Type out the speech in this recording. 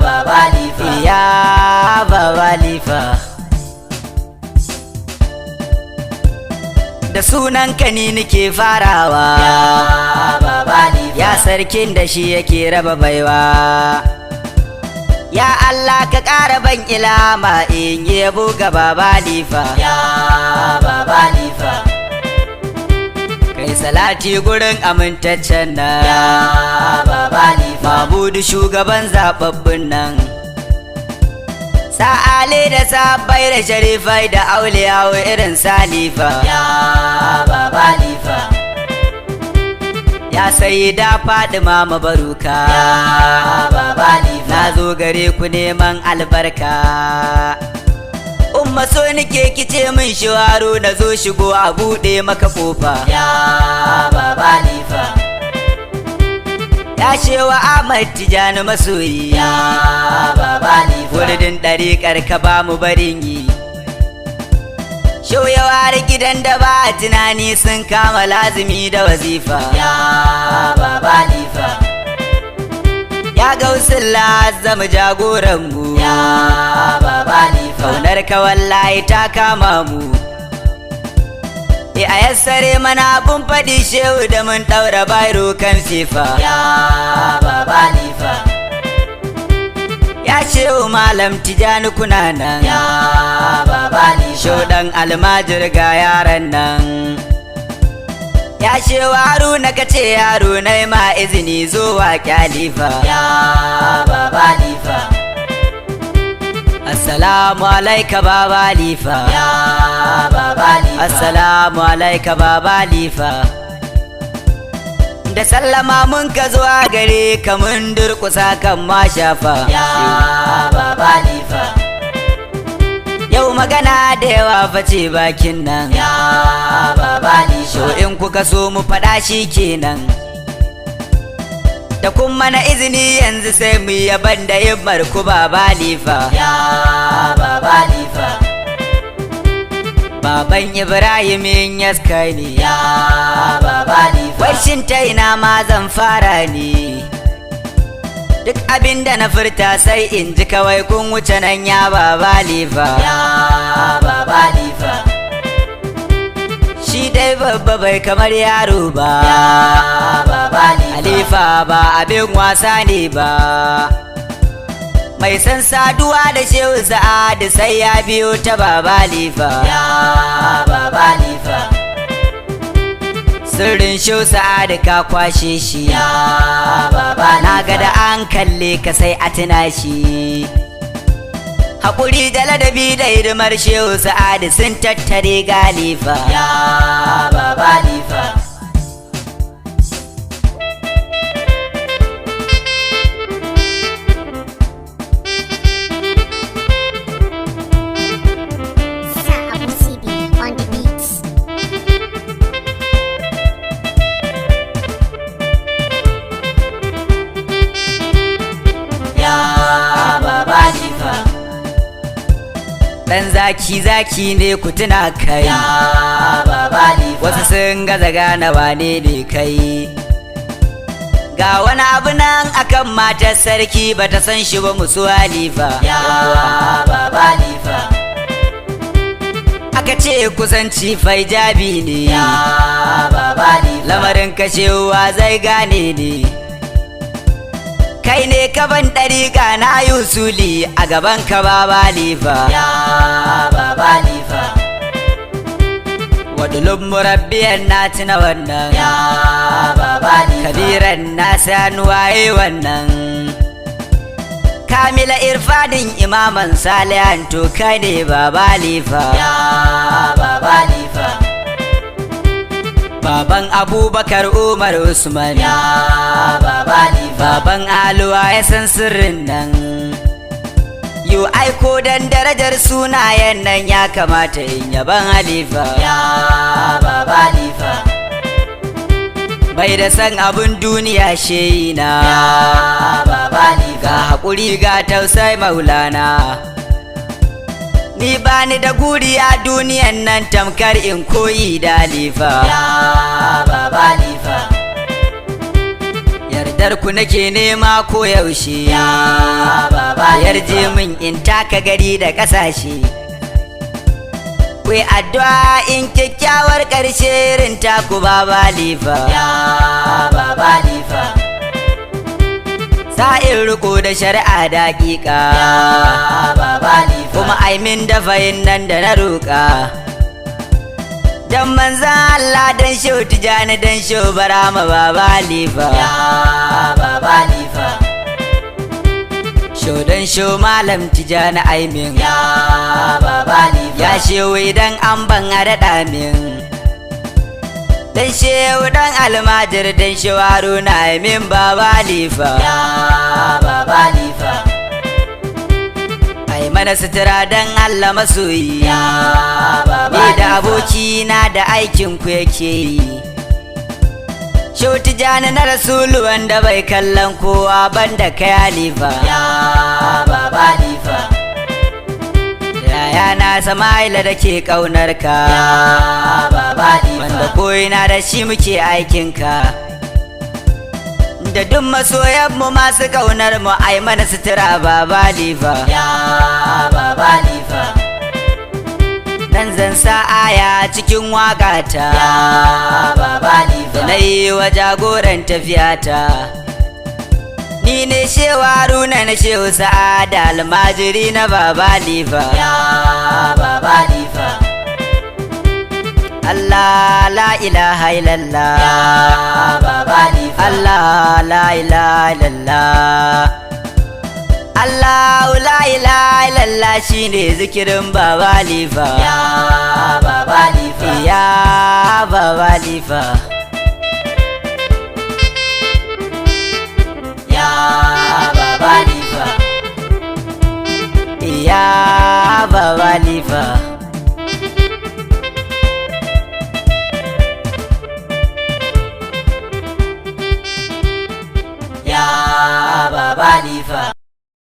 baba lifa, ya baba lifa. Da sunanka ni nake farawa, baba lifa, ya sarkin da shi yake raba baiwa. Ya Allah ka ƙara ban ilama in yabo ga baba lifa, baba lifa, kai salati gurin amintaccen nan, baba lifa, Mamudu shugaban zababbun nan, sa'ale da sabbai da sharifai da auliyawa irin salifa, baba lifa, ya sayi da Fadima mabaruka, baba lifa, na zo gare ku neman albarka. Umma so nike kice min shiwaru na zo shigo a buɗe maka kofa, baba lifa, ya shewa Ahmad Tijani masoyi, baba lifa, wuridin ɗariƙar ka ba mu barin yi. Shauyawa da gidan da ba a tunani sun kama lazimi da wazifa, baba lifa, ya gausin zama jagoranmu, baba lifa, kaunar ka wallahi ta kama mu. A yassare mana abun faɗi shehu da mun ɗaura bairo kan sifa, baba lifa, ya shehu malam Tijani kuna nan, baba lifa, shodan almajir ga yaran nan. Ya shehu Haruna ka ce yaro na ma izini zuwa kyalifa, baba lifa, assalamu alaika baba lifa, baba lifa, assalamu alaika baba lifa. Da sallama mun ka zuwa gare ka mun durkusa kan mashafa, baba lifa, yau magana da yawa face bakin nan, baba lifa, so in kuka so mu faɗa shi kenan. Da kuma na izini yanzu sai mu yaban da himmar ku baba lifa, baba lifa, baban Ibrahim in yaska ne, baba lifa, wai shin ta ina ma zan fara ne. Duk abin da na furta sai in ji kawai kun wuce nan ya baba lifa, baba lifa, shi dai babba bai kamar yaro ba, baba lifa, Halifa ba abin wasa ne ba. Mai san saduwa da shehu sa'adu sai ya biyo ta baba lifa, baba lifa, sirrin shehu sa'adu ka kwashe shi, baba na ga da an kalle ka sai a tuna shi. Haƙuri da ladabi da hidimar shehu sa'adu sun tattare galifa, baba lifa, Abu CB on the beats. baba lifa, ɗan zaki ne ku tuna kai, baba lifa, wasu sun gaza gane wane ne kai. Ga wani abu nan akan matar sarki bata san shi ba musu halifa, baba lifa, aka ce kusanci fai jabi ne, baba lifa, lamarin kashewa zai gane ne. Kai ne kaban ɗariƙa na yusuli a gaban ka baba lifa, baba lifa, wadulun murabbiyan na tuna wannan, baba lifa, kabiran na sanu waye wannan. Kamila irfadin imaman salihan to kai ne baba lifa, baba lifa, baban Abubakar Umar Usman, baba lifa, baban Aluwa ya san sirrin nan. Yo aiko dan darajar sunayen nan ya kamata in yaban halifa, baba lifa, bai da san abun duniya sheyina, baba lifa, ga haƙuri ga tausai maulana. Ni bani da guri a duniyan nan tamkar in koyi da halifa, baba lifa, yardar ku nake nema ko yaushe, ya baba yarje min in taka gari da ƙasashe. Kuyi addu'a in kyakkyawar ƙarshe irin taku baba lifa, ya baba lifa, sa'in riko da shari'a daƙiƙa, ya baba lifa, kuma aimin dafayin nan da na roƙa. Dan manzan Allah dan Shehu Tijjani dan Shehu Barama baba lifa, ya baba lifa, Shehu dan Shehu Malam Tijjani aimin, ya baba lifa, ya Shehu idan an ban a daɗa min. Dan Shehu dan almajir dan Shehu Haruna aimin baba lifa, ya baba lifa, ai mana sutura dan Allah masoyi, ya baba ni da lifa, abokina da aikin ku yake yi. Shehu Tijjani na Rasulu wanda bai kallon kowa banda kai halifa, ya baba lifa, yayana Sama'ila da ke ƙaunar ka, ya baba wanda lifa, koyina da shi muke aikinka. Da duk masoyanmu masu ƙaunar mu ai mana sutura baba lifa, ya baba lifa, dan zan sa aya cikin waƙata, ya baba da lifa, na yi wa jagoran tafiyata. Ni ne Shehu Haruna na Shehu Sa'ada almajiri na baba lifa, ya baba lifa, Allah la ilaha illallah, ya baba lifa, Allah la ilaha illallah, Allah la ilaha illallah shine zikirin baba lifa, ya baba lifa, ya baba lifa, ya baba lifa, ya baba lifa.